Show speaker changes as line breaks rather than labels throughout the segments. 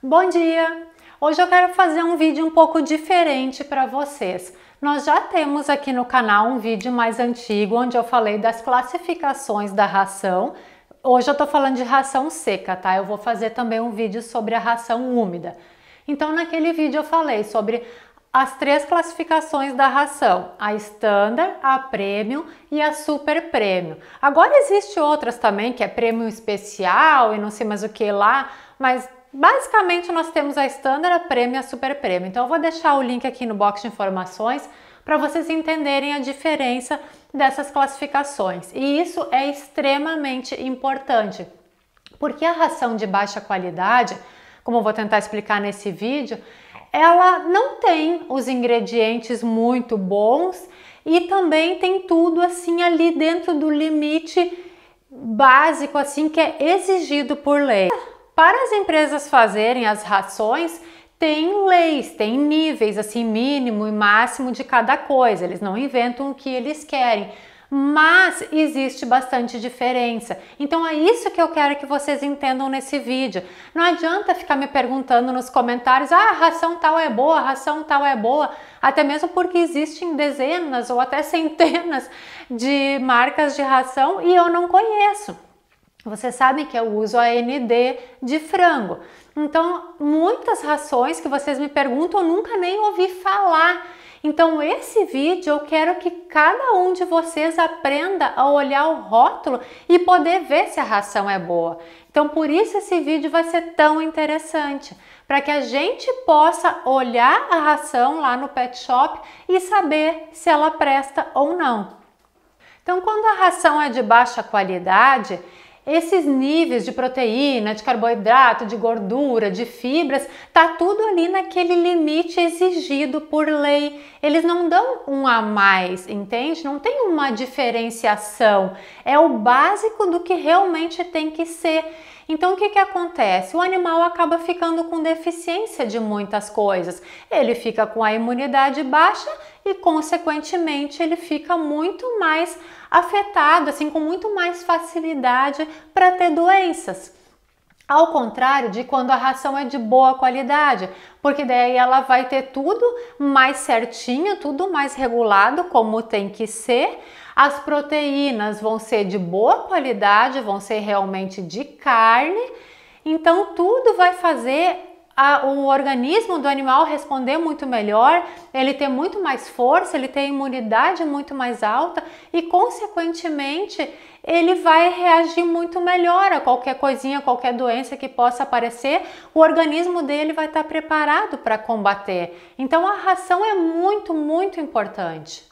Bom dia! Hoje eu quero fazer um vídeo um pouco diferente para vocês. Nós já temos aqui no canal um vídeo mais antigo onde eu falei das classificações da ração. Hoje eu tô falando de ração seca, tá? Eu vou fazer também um vídeo sobre a ração úmida. Então naquele vídeo eu falei sobre as três classificações da ração, a Standard, a Premium e a Super Premium. Agora existe outras também, que é Premium Especial e não sei mais o que lá, mas basicamente nós temos a Standard, a Premium e a Super Premium. Então eu vou deixar o link aqui no box de informações para vocês entenderem a diferença dessas classificações. E isso é extremamente importante, porque a ração de baixa qualidade, como eu vou tentar explicar nesse vídeo, ela não tem os ingredientes muito bons e também tem tudo assim ali dentro do limite básico assim que é exigido por lei. Para as empresas fazerem as rações, tem leis, tem níveis assim mínimo e máximo de cada coisa. Eles não inventam o que eles querem, mas existe bastante diferença. Então é isso que eu quero que vocês entendam nesse vídeo. Não adianta ficar me perguntando nos comentários: ah, a ração tal é boa, a ração tal é boa, até mesmo porque existem dezenas ou até centenas de marcas de ração e eu não conheço. Vocês sabem que eu uso a AND de frango. Então, muitas rações que vocês me perguntam eu nunca nem ouvi falar. Então, esse vídeo eu quero que cada um de vocês aprenda a olhar o rótulo e poder ver se a ração é boa. Então, por isso esse vídeo vai ser tão interessante, para que a gente possa olhar a ração lá no pet shop e saber se ela presta ou não. Então, quando a ração é de baixa qualidade, esses níveis de proteína, de carboidrato, de gordura, de fibras, tá tudo ali naquele limite exigido por lei. Eles não dão um a mais, entende? Não tem uma diferenciação. É o básico do que realmente tem que ser. Então o que acontece? O animal acaba ficando com deficiência de muitas coisas. Ele fica com a imunidade baixa e, consequentemente, ele fica muito mais afetado, assim, com muito mais facilidade para ter doenças. Ao contrário de quando a ração é de boa qualidade, porque daí ela vai ter tudo mais certinho, tudo mais regulado como tem que ser. As proteínas vão ser de boa qualidade, vão ser realmente de carne. Então tudo vai fazer o organismo do animal responder muito melhor, ele ter muito mais força, ele ter imunidade muito mais alta e, consequentemente, ele vai reagir muito melhor a qualquer coisinha, qualquer doença que possa aparecer, o organismo dele vai estar preparado para combater. Então a ração é muito, muito importante.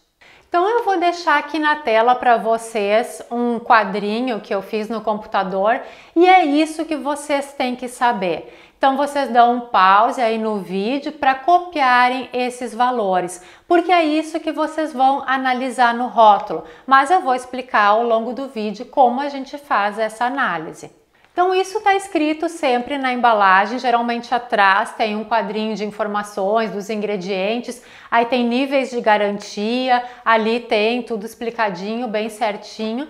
Então eu vou deixar aqui na tela para vocês um quadrinho que eu fiz no computador e é isso que vocês têm que saber. Então vocês dão um pause aí no vídeo para copiarem esses valores, porque é isso que vocês vão analisar no rótulo, mas eu vou explicar ao longo do vídeo como a gente faz essa análise. Então isso está escrito sempre na embalagem, geralmente atrás tem um quadrinho de informações dos ingredientes, aí tem níveis de garantia, ali tem tudo explicadinho, bem certinho.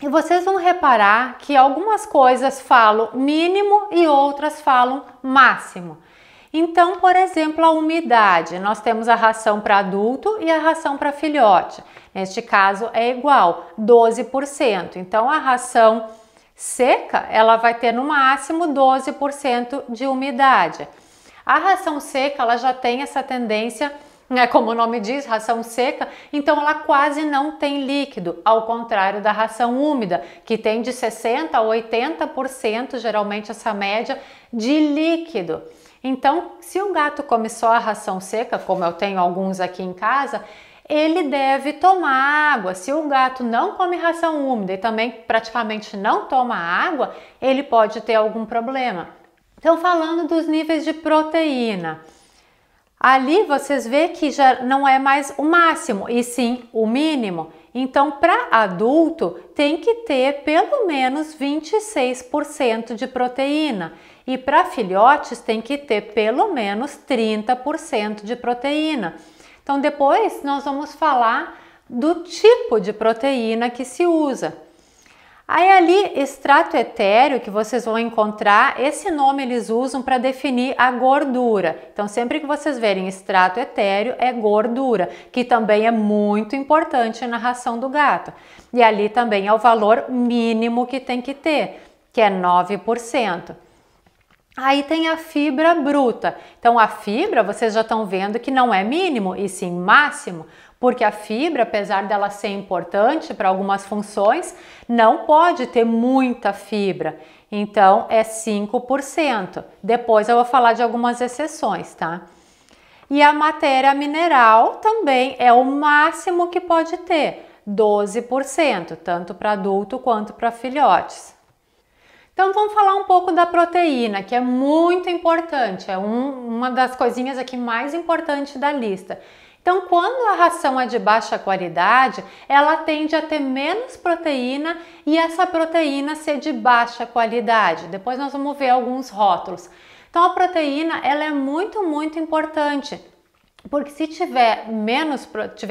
E vocês vão reparar que algumas coisas falam mínimo e outras falam máximo. Então, por exemplo, a umidade, nós temos a ração para adulto e a ração para filhote. Neste caso é igual, 12%. Então a ração seca, ela vai ter no máximo 12% de umidade. A ração seca, ela já tem essa tendência, como o nome diz, ração seca, então ela quase não tem líquido, ao contrário da ração úmida, que tem de 60% a 80%, geralmente essa média, de líquido. Então, se o gato come só a ração seca, como eu tenho alguns aqui em casa, ele deve tomar água. Se o gato não come ração úmida e também praticamente não toma água, ele pode ter algum problema. Então, falando dos níveis de proteína, ali vocês veem que já não é mais o máximo, e sim o mínimo. Então, para adulto, tem que ter pelo menos 26% de proteína. E para filhotes, tem que ter pelo menos 30% de proteína. Então, depois nós vamos falar do tipo de proteína que se usa. Aí ali, extrato etéreo, que vocês vão encontrar, esse nome eles usam para definir a gordura. Então, sempre que vocês verem extrato etéreo, é gordura, que também é muito importante na ração do gato. E ali também é o valor mínimo que tem que ter, que é 9%. Aí tem a fibra bruta. Então, a fibra, vocês já estão vendo que não é mínimo, e sim máximo, porque a fibra, apesar dela ser importante para algumas funções, não pode ter muita fibra. Então, é 5%. Depois eu vou falar de algumas exceções, tá? E a matéria mineral também é o máximo que pode ter, 12%, tanto para adulto quanto para filhotes. Então vamos falar um pouco da proteína, que é muito importante, é uma das coisinhas aqui mais importantes da lista. Então, quando a ração é de baixa qualidade, ela tende a ter menos proteína e essa proteína ser de baixa qualidade. Depois nós vamos ver alguns rótulos. Então, a proteína ela é muito importante, porque se tiver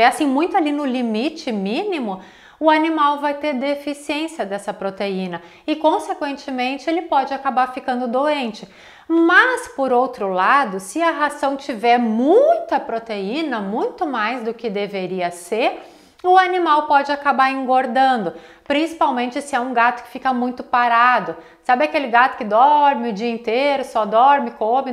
assim muito ali no limite mínimo, o animal vai ter deficiência dessa proteína e, consequentemente, ele pode acabar ficando doente. Mas, por outro lado, se a ração tiver muita proteína, muito mais do que deveria ser, o animal pode acabar engordando, principalmente se é um gato que fica muito parado. Sabe aquele gato que dorme o dia inteiro, só dorme, come,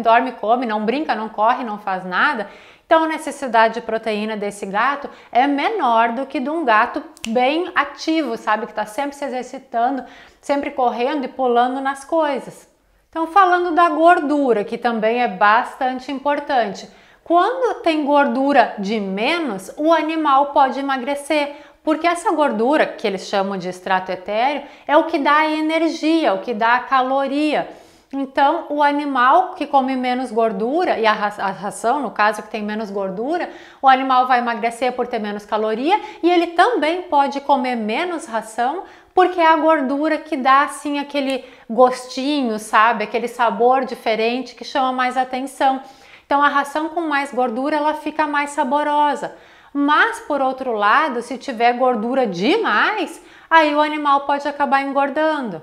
não brinca, não corre, não faz nada? Então, a necessidade de proteína desse gato é menor do que de um gato bem ativo, sabe? Que está sempre se exercitando, sempre correndo e pulando nas coisas. Então, falando da gordura, que também é bastante importante. Quando tem gordura de menos, o animal pode emagrecer, porque essa gordura, que eles chamam de extrato etéreo, é o que dá a energia, o que dá a caloria. Então, o animal que come menos gordura, e a ração, no caso, que tem menos gordura, o animal vai emagrecer por ter menos caloria e ele também pode comer menos ração, porque é a gordura que dá, assim, aquele gostinho, sabe? Aquele sabor diferente que chama mais atenção. Então, a ração com mais gordura, ela fica mais saborosa. Mas, por outro lado, se tiver gordura demais, aí o animal pode acabar engordando.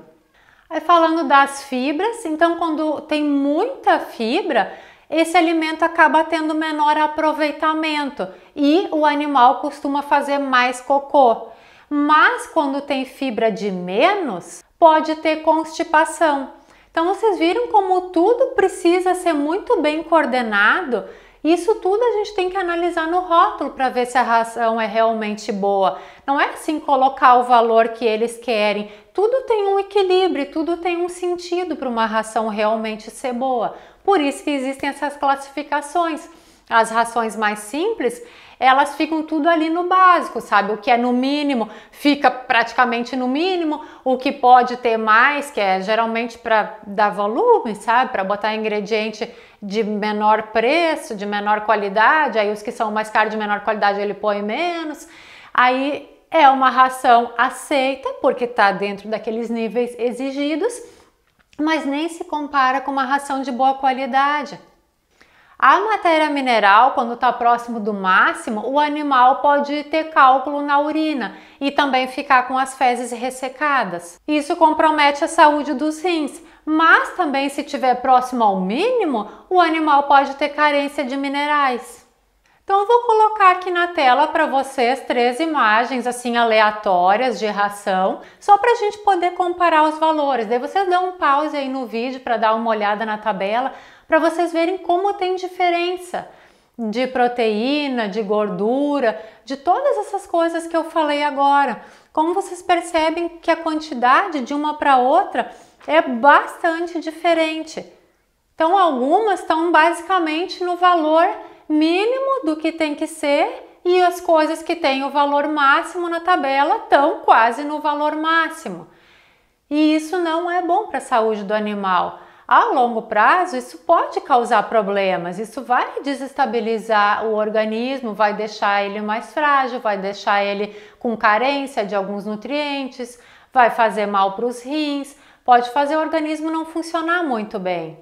Aí falando das fibras, então quando tem muita fibra, esse alimento acaba tendo menor aproveitamento e o animal costuma fazer mais cocô. Mas quando tem fibra de menos, pode ter constipação. Então vocês viram como tudo precisa ser muito bem coordenado. Isso tudo a gente tem que analisar no rótulo para ver se a ração é realmente boa. Não é assim colocar o valor que eles querem. Tudo tem um equilíbrio, tudo tem um sentido para uma ração realmente ser boa. Por isso que existem essas classificações. As rações mais simples, elas ficam tudo ali no básico, sabe? O que é no mínimo fica praticamente no mínimo, o que pode ter mais, que é geralmente para dar volume, sabe? Para botar ingrediente de menor preço, de menor qualidade, aí os que são mais caros de menor qualidade ele põe menos. Aí é uma ração aceita, porque está dentro daqueles níveis exigidos, mas nem se compara com uma ração de boa qualidade. A matéria mineral, quando está próximo do máximo, o animal pode ter cálculo na urina e também ficar com as fezes ressecadas. Isso compromete a saúde dos rins, mas também se estiver próximo ao mínimo, o animal pode ter carência de minerais. Então eu vou colocar aqui na tela para vocês 3 imagens assim aleatórias de ração, só para a gente poder comparar os valores. Daí vocês dão um pause aí no vídeo para dar uma olhada na tabela, para vocês verem como tem diferença de proteína, de gordura, de todas essas coisas que eu falei agora. Como vocês percebem que a quantidade de uma para outra é bastante diferente. Então algumas estão basicamente no valor mínimo do que tem que ser e as coisas que têm o valor máximo na tabela estão quase no valor máximo. E isso não é bom para a saúde do animal. A longo prazo, isso pode causar problemas, isso vai desestabilizar o organismo, vai deixar ele mais frágil, vai deixar ele com carência de alguns nutrientes, vai fazer mal para os rins, pode fazer o organismo não funcionar muito bem.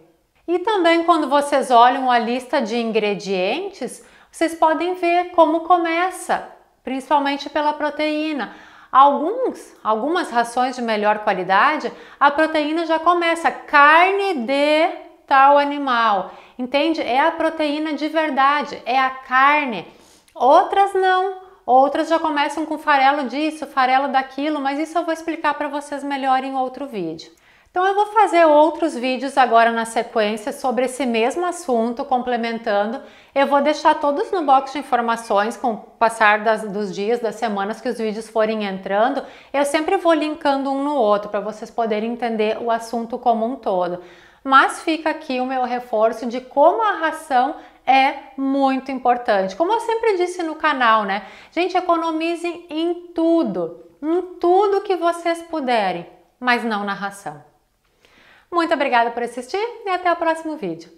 E também quando vocês olham a lista de ingredientes, vocês podem ver como começa, principalmente pela proteína. Algumas rações de melhor qualidade, a proteína já começa carne de tal animal, entende? É a proteína de verdade, é a carne. Outras não, outras já começam com farelo disso, farelo daquilo, mas isso eu vou explicar para vocês melhor em outro vídeo. Então eu vou fazer outros vídeos agora na sequência sobre esse mesmo assunto, complementando. Eu vou deixar todos no box de informações com o passar dos dias, das semanas que os vídeos forem entrando. Eu sempre vou linkando um no outro para vocês poderem entender o assunto como um todo. Mas fica aqui o meu reforço de como a ração é muito importante. Como eu sempre disse no canal, né? Gente, economizem em tudo que vocês puderem, mas não na ração. Muito obrigada por assistir e até o próximo vídeo.